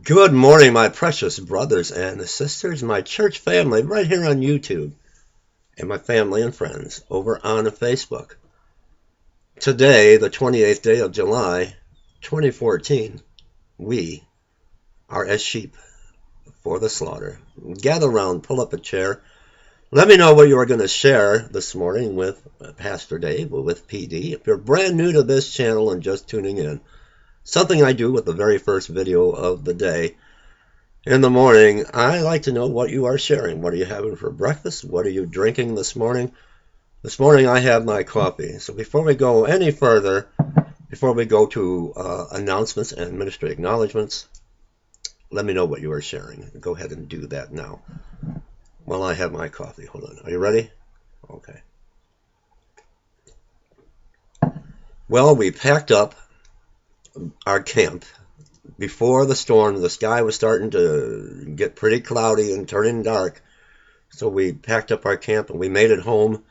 Good morning, my precious brothers and sisters, my church family right here on YouTube, and my family and friends over on Facebook. Today, the 28th day of July, 2014, we are as sheep for the slaughter. Gather round, pull up a chair. Let me know what you are going to share this morning with Pastor Dave or with PD. If you're brand new to this channel and just tuning in, something I do with the very first video of the day. In the morning, I like to know what you are sharing. What are you having for breakfast? What are you drinking this morning? This morning I have my coffee. So before we go any further, before we go to announcements and ministry acknowledgments, let me know what you are sharing. Go ahead and do that now while I have my coffee. Hold on. Are you ready? Okay. Well, we packed up our camp before the storm. The sky was starting to get pretty cloudy and turning dark. So we packed up our camp and we made it home.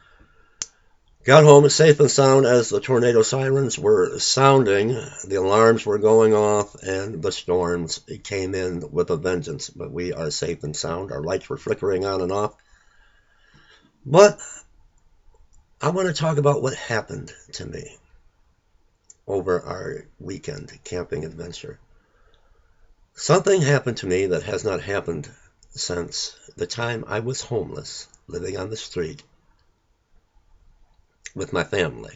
Got home safe and sound as the tornado sirens were sounding, the alarms were going off, and the storms came in with a vengeance. But we are safe and sound. Our lights were flickering on and off. But I want to talk about what happened to me over our weekend camping adventure. Something happened to me that has not happened since the time I was homeless, living on the street with my family.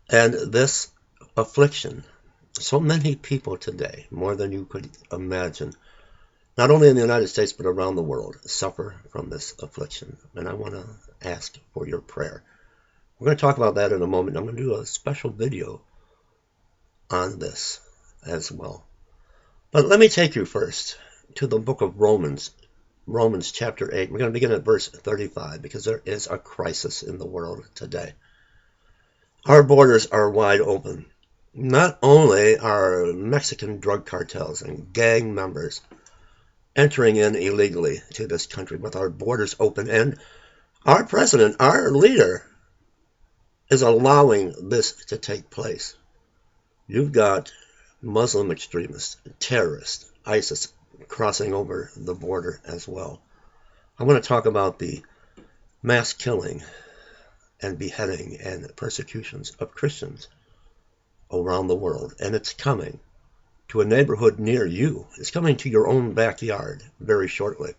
And this affliction, so many people today, more than you could imagine, not only in the United States but around the world, suffer from this affliction. And I want to ask for your prayer. We're going to talk about that in a moment. I'm going to do a special video on this as well. But let me take you first to the book of Romans, Romans chapter 8. We're going to begin at verse 35 because there is a crisis in the world today. Our borders are wide open. Not only are Mexican drug cartels and gang members entering in illegally to this country, but our borders open, and our president, our leader, is allowing this to take place. You've got Muslim extremists, terrorists, ISIS crossing over the border as well. I want to talk about the mass killing and beheading and persecutions of Christians around the world. And it's coming to a neighborhood near you. It's coming to your own backyard very shortly.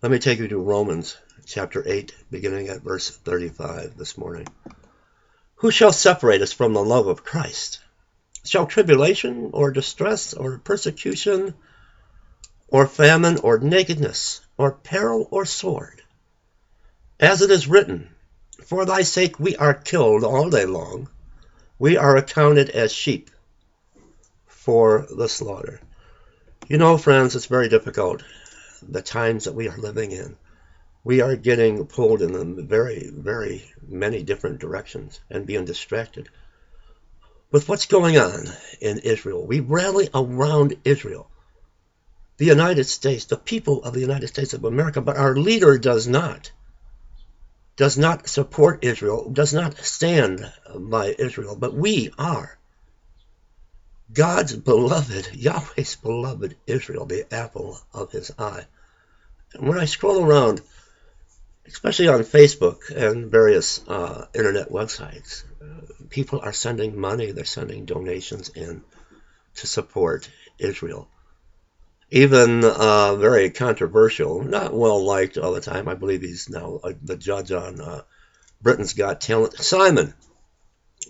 Let me take you to Romans chapter 8, beginning at verse 35 this morning. Who shall separate us from the love of Christ? Shall tribulation or distress or persecution or famine or nakedness or peril or sword? As it is written, for thy sake we are killed all day long. We are accounted as sheep for the slaughter. You know, friends, it's very difficult, the times that we are living in. We are getting pulled in very, very many different directions and being distracted with what's going on in Israel. We rally around Israel, the United States, the people of the United States of America, but our leader does not support Israel, does not stand by Israel, but we are God's beloved, Yahweh's beloved Israel, the apple of his eye. And when I scroll around, especially on Facebook and various internet websites, people are sending money, they're sending donations in to support Israel. Even very controversial, not well liked all the time. I believe he's now the judge on Britain's Got Talent. Simon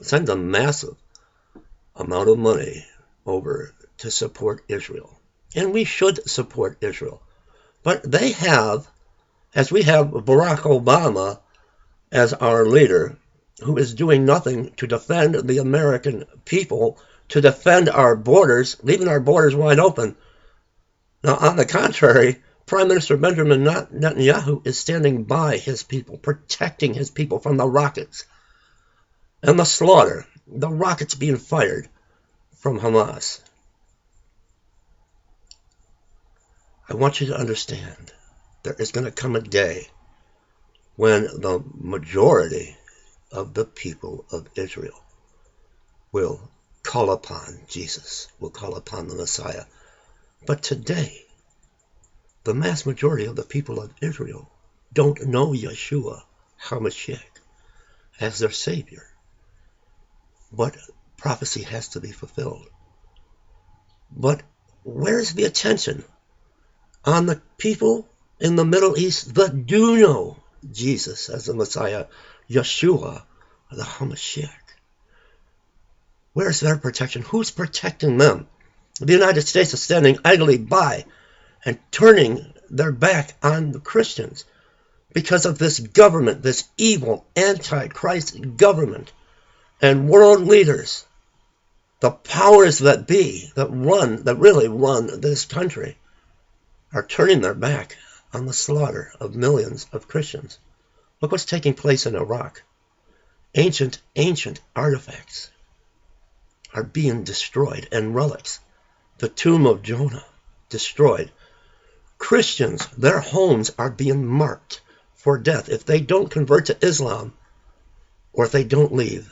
sends a massive amount of money over to support Israel. And we should support Israel. But they have, as we have Barack Obama as our leader, who is doing nothing to defend the American people, to defend our borders, leaving our borders wide open. Now, on the contrary, Prime Minister Benjamin Netanyahu is standing by his people, protecting his people from the rockets and the slaughter, the rockets being fired from Hamas. I want you to understand, there is going to come a day when the majority of the people of Israel will call upon Jesus, will call upon the Messiah. But today, the mass majority of the people of Israel don't know Yeshua HaMashiach as their Savior. But prophecy has to be fulfilled. But where's the attention on the people in the Middle East that do know Jesus as the Messiah, Yeshua, the HaMashiach? Where's their protection? Who's protecting them? The United States is standing idly by and turning their back on the Christians because of this government, this evil anti-Christ government, and world leaders, the powers that be, that really run this country, are turning their back on the slaughter of millions of Christians. Look what's taking place in Iraq. Ancient artifacts are being destroyed, and relics. The tomb of Jonah, destroyed. Christians, their homes are being marked for death if they don't convert to Islam or if they don't leave.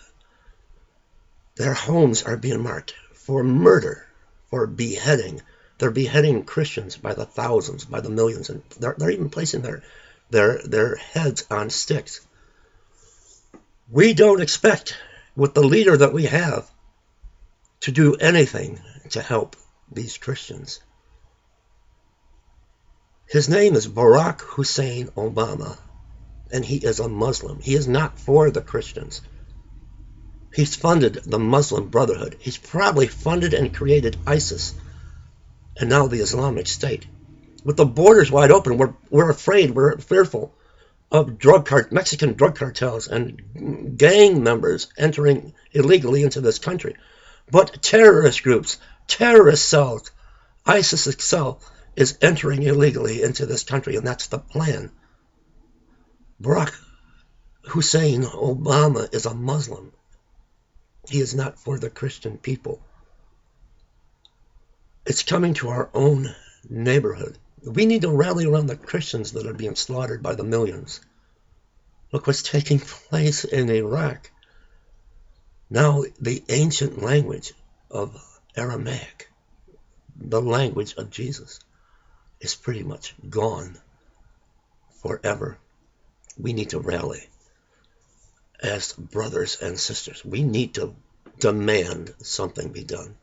Their homes are being marked for murder, for beheading. They're beheading Christians by the thousands, by the millions, and they're even placing their heads on sticks. We don't expect, with the leader that we have, to do anything to help these Christians. His name is Barack Hussein Obama, and he is a Muslim. He is not for the Christians. He's funded the Muslim Brotherhood. He's probably funded and created ISIS, and now the Islamic State. With the borders wide open, we're afraid, we're fearful of Mexican drug cartels and gang members entering illegally into this country. But terrorist groups, terrorist cells, ISIS itself is entering illegally into this country, and that's the plan. Barack Hussein Obama is a Muslim. He is not for the Christian people. It's coming to our own neighborhood. We need to rally around the Christians that are being slaughtered by the millions. Look what's taking place in Iraq. Now the ancient language of Aramaic, the language of Jesus, is pretty much gone forever. We need to rally as brothers and sisters. We need to demand something be done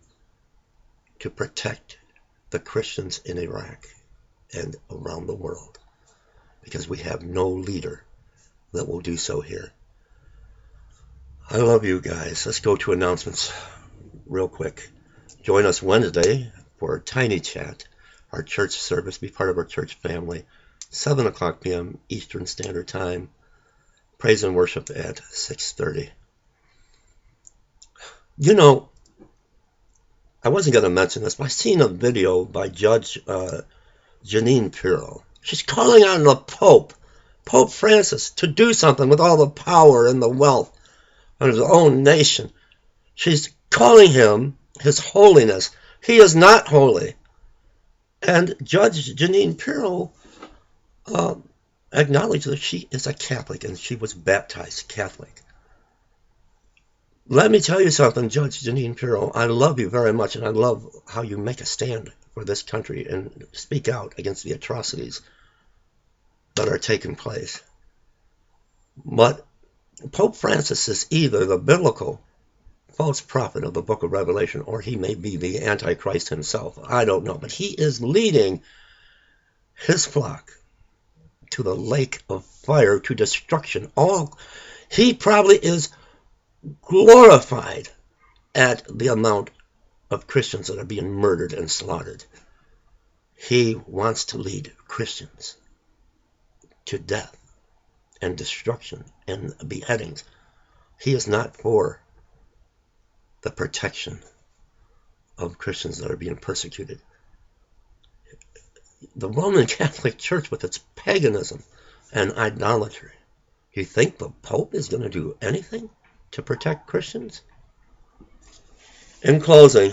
to protect the Christians in Iraq and around the world, because we have no leader that will do so here. I love you guys. Let's go to announcements real quick. Join us Wednesday for a Tiny Chat, our church service. Be part of our church family. 7 o'clock p.m. Eastern Standard Time. Praise and worship at 6:30. You know, I wasn't going to mention this, but I've seen a video by Judge Jeanine Pirro. She's calling on the Pope Francis, to do something with all the power and the wealth of his own nation. She's calling him His Holiness. He is not holy. And Judge Jeanine Pirro acknowledged that she is a Catholic and she was baptized Catholic. Let me tell you something, Judge Jeanine Pirro. I love you very much, and I love how you make a stand for this country and speak out against the atrocities that are taking place. But Pope Francis is either the biblical false prophet of the book of Revelation, or he may be the Antichrist himself. I don't know. But he is leading his flock to the lake of fire, to destruction. He probably is glorified at the amount of Christians that are being murdered and slaughtered. He wants to lead Christians to death and destruction and beheadings. He is not for the protection of Christians that are being persecuted. The Roman Catholic Church, with its paganism and idolatry, you think the Pope is going to do anything to protect Christians? In closing,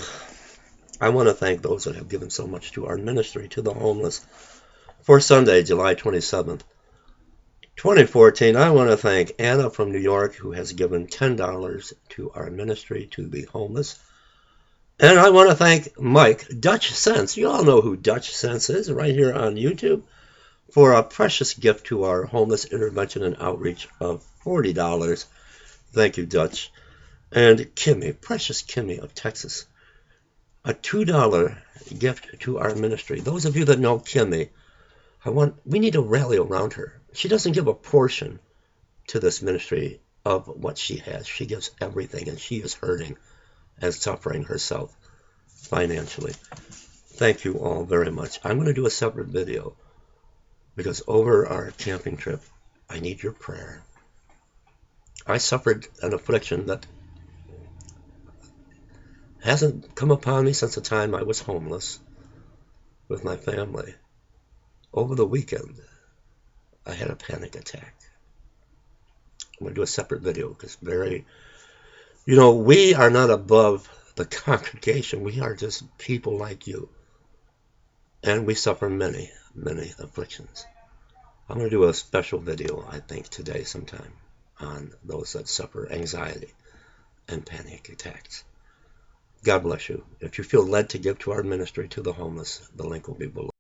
I want to thank those that have given so much to our ministry, to the homeless. For Sunday, July 27th, 2014, I want to thank Anna from New York, who has given $10 to our ministry, to the homeless. And I want to thank Mike, Dutch Sense. You all know who Dutch Sense is, right here on YouTube, for a precious gift to our homeless intervention and outreach of $40. Thank you, Dutch. And Kimmy, precious Kimmy of Texas, a $2 gift to our ministry. Those of you that know Kimmy, we need to rally around her. She doesn't give a portion to this ministry of what she has. She gives everything, and she is hurting and suffering herself financially. Thank you all very much. I'm going to do a separate video because over our camping trip, I need your prayer. I suffered an affliction that hasn't come upon me since the time I was homeless with my family. Over the weekend, I had a panic attack. I'm going to do a separate video because we are not above the congregation. We are just people like you. And we suffer many, many afflictions. I'm going to do a special video, I think, today sometime on those that suffer anxiety and panic attacks. God bless you. If you feel led to give to our ministry to the homeless, the link will be below.